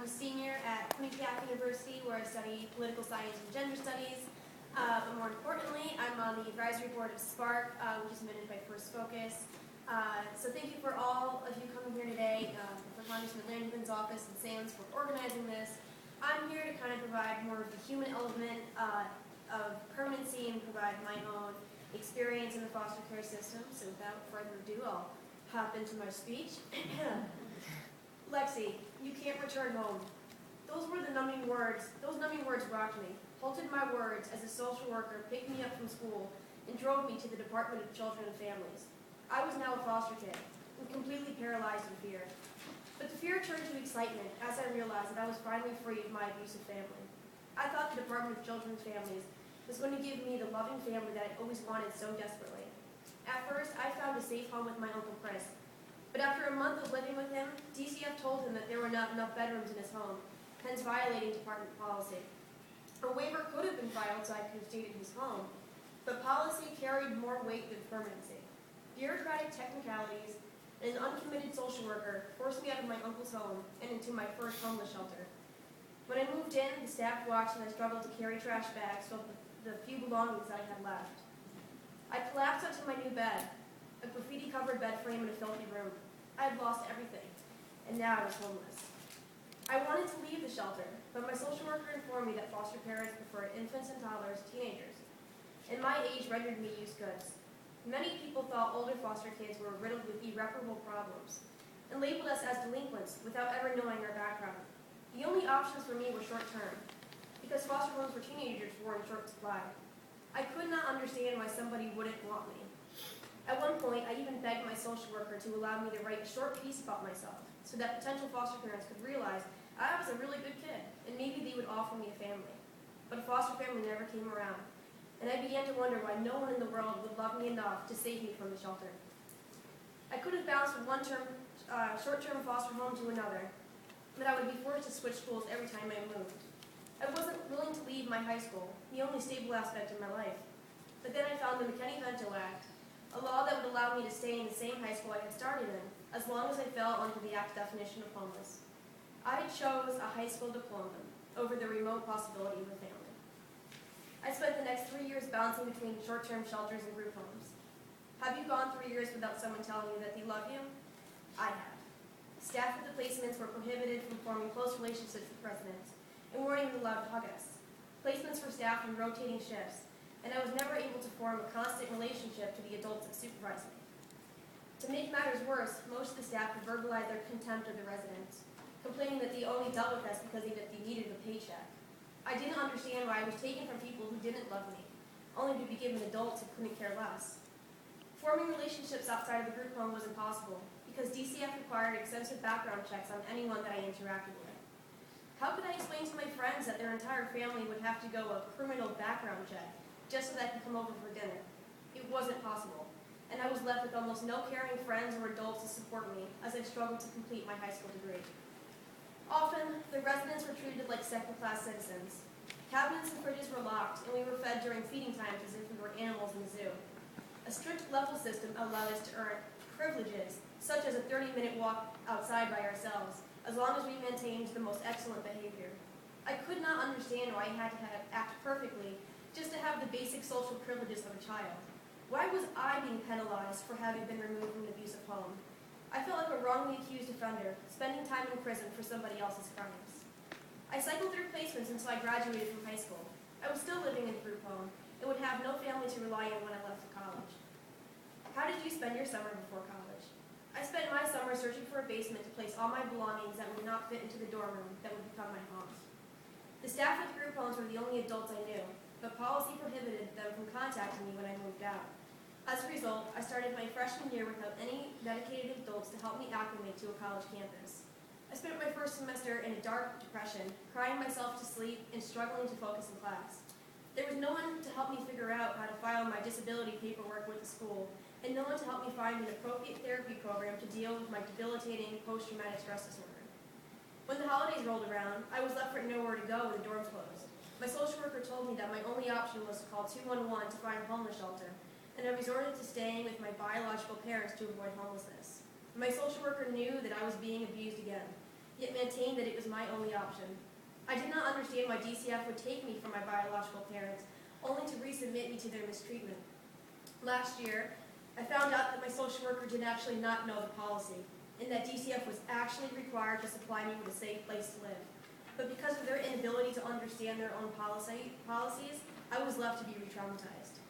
I'm a senior at Quinnipiac University, where I study political science and gender studies. But more importantly, I'm on the advisory board of SPARK, which is managed by First Focus. So thank you for all of you coming here today, for Congressman Landman's office and Sam's for organizing this. I'm here to kind of provide more of the human element of permanency and provide my own experience in the foster care system. So without further ado, I'll hop into my speech. Lexi, you can't return home. Those were the numbing words. Those numbing words rocked me, halted my words as a social worker picked me up from school and drove me to the Department of Children and Families. I was now a foster kid and completely paralyzed in fear. But the fear turned to excitement as I realized that I was finally free of my abusive family. I thought the Department of Children and Families was going to give me the loving family that I always wanted so desperately. At first, I found a safe home with my Uncle Chris. But after a month of living with him, DCF told him that there were not enough bedrooms in his home, hence violating department policy. A waiver could have been filed so I could have stayed in his home, but policy carried more weight than permanency. Bureaucratic technicalities and an uncommitted social worker forced me out of my uncle's home and into my first homeless shelter. When I moved in, the staff watched as I struggled to carry trash bags filled with the few belongings that I had left. I collapsed onto my new bed, a graffiti-covered bed frame in a filthy room. I had lost everything, and now I was homeless. I wanted to leave the shelter, but my social worker informed me that foster parents preferred infants and toddlers to teenagers, and my age rendered me use goods. Many people thought older foster kids were riddled with irreparable problems, and labeled us as delinquents without ever knowing our background. The only options for me were short-term, because foster homes for teenagers were in short supply. I could not understand why somebody wouldn't want me. At one point, I even begged my social worker to allow me to write a short piece about myself so that potential foster parents could realize I was a really good kid and maybe they would offer me a family. But a foster family never came around, and I began to wonder why no one in the world would love me enough to save me from the shelter. I could have bounced from one short-term foster home to another, but I would be forced to switch schools every time I moved. I wasn't willing to leave my high school, the only stable aspect of my life. But then I found the McKinney-Vento Act, a law that would allow me to stay in the same high school I had started in, as long as I fell under the Act's definition of homeless. I chose a high school diploma over the remote possibility of a family. I spent the next 3 years bouncing between short-term shelters and group homes. Have you gone 3 years without someone telling you that they love you? I have. Staff at the placements were prohibited from forming close relationships with residents, and weren't even allowed to hug us. Placements were staffed in rotating shifts, and I was never able to form a constant relationship to the adults that supervised me. To make matters worse, most of the staff would verbalize their contempt of the residents, complaining that they only dealt with us because they needed a paycheck. I didn't understand why I was taken from people who didn't love me, only to be given adults who couldn't care less. Forming relationships outside of the group home was impossible, because DCF required extensive background checks on anyone that I interacted with. How could I explain to my friends that their entire family would have to go a criminal background check just so that I could come over for dinner? It wasn't possible, and I was left with almost no caring friends or adults to support me as I struggled to complete my high school degree. Often, the residents were treated like second-class citizens. Cabinets and fridges were locked, and we were fed during feeding times as if we were animals in the zoo. A strict level system allowed us to earn privileges, such as a 30-minute walk outside by ourselves, as long as we maintained the most excellent behavior. I could not understand why I had to act perfectly just to have the basic social privileges of a child. Why was I being penalized for having been removed from an abusive home? I felt like a wrongly accused offender, spending time in prison for somebody else's crimes. I cycled through placements until I graduated from high school. I was still living in a group home and would have no family to rely on when I left for college. How did you spend your summer before college? I spent my summer searching for a basement to place all my belongings that would not fit into the dorm room that would become my home. The staff at the group homes were the only adults I knew, but policy prohibited them from contacting me when I moved out. As a result, I started my freshman year without any dedicated adults to help me acclimate to a college campus. I spent my first semester in a dark depression, crying myself to sleep and struggling to focus in class. There was no one to help me figure out how to file my disability paperwork with the school, and no one to help me find an appropriate therapy program to deal with my debilitating post-traumatic stress disorder. When the holidays rolled around, I was left with nowhere to go when the dorms closed. My social worker told me that my only option was to call 211 to find a homeless shelter, and I resorted to staying with my biological parents to avoid homelessness. My social worker knew that I was being abused again, yet maintained that it was my only option. I did not understand why DCF would take me from my biological parents, only to resubmit me to their mistreatment. Last year, I found out that my social worker did actually not know the policy, and that DCF was actually required to supply me with a safe place to live. But because of their inability to understand their own policies, I was left to be re-traumatized.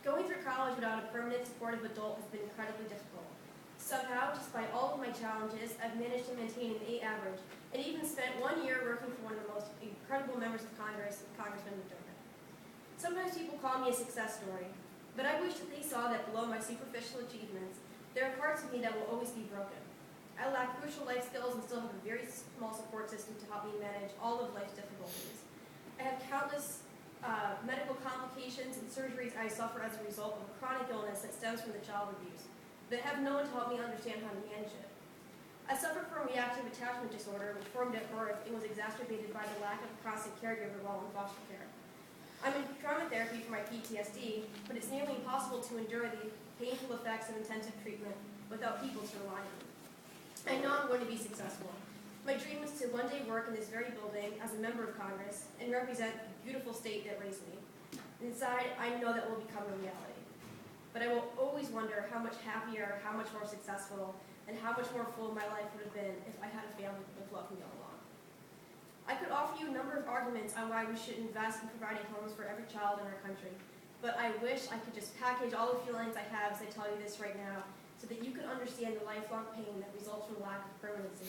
Going through college without a permanent supportive adult has been incredibly difficult. Somehow, despite all of my challenges, I've managed to maintain an 8 average, and even spent 1 year working for one of the most incredible members of Congress, Congressman McDermott. Sometimes people call me a success story, but I wish that they saw that below my superficial achievements, there are parts of me that will always be broken. I lack crucial life skills and still have a very small support system to help me manage all of life's difficulties. I have countless medical complications and surgeries I suffer as a result of a chronic illness that stems from the child abuse, but have no one to help me understand how to manage it. I suffer from reactive attachment disorder, which formed at birth and was exacerbated by the lack of a constant caregiver while in foster care. I'm in trauma therapy for my PTSD, but it's nearly impossible to endure the painful effects of intensive treatment without people to rely on. I know I'm going to be successful. My dream is to one day work in this very building as a member of Congress and represent the beautiful state that raised me. Inside, I know that will become a reality. But I will always wonder how much happier, how much more successful, and how much more full my life would have been if I had a family that would love me all along. I could offer you a number of arguments on why we should invest in providing homes for every child in our country, but I wish I could just package all the feelings I have as I tell you this right now so that you could understand the lifelong pain that results from lack of permanency.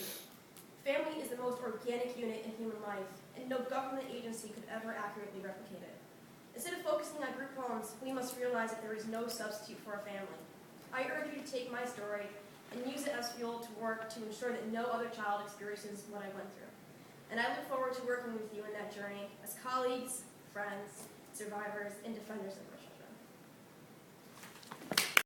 Family is the most organic unit in human life, and no government agency could ever accurately replicate it. Instead of focusing on group homes, we must realize that there is no substitute for a family. I urge you to take my story and use it as fuel to work to ensure that no other child experiences what I went through. And I look forward to working with you in that journey as colleagues, friends, survivors, and defenders of our children.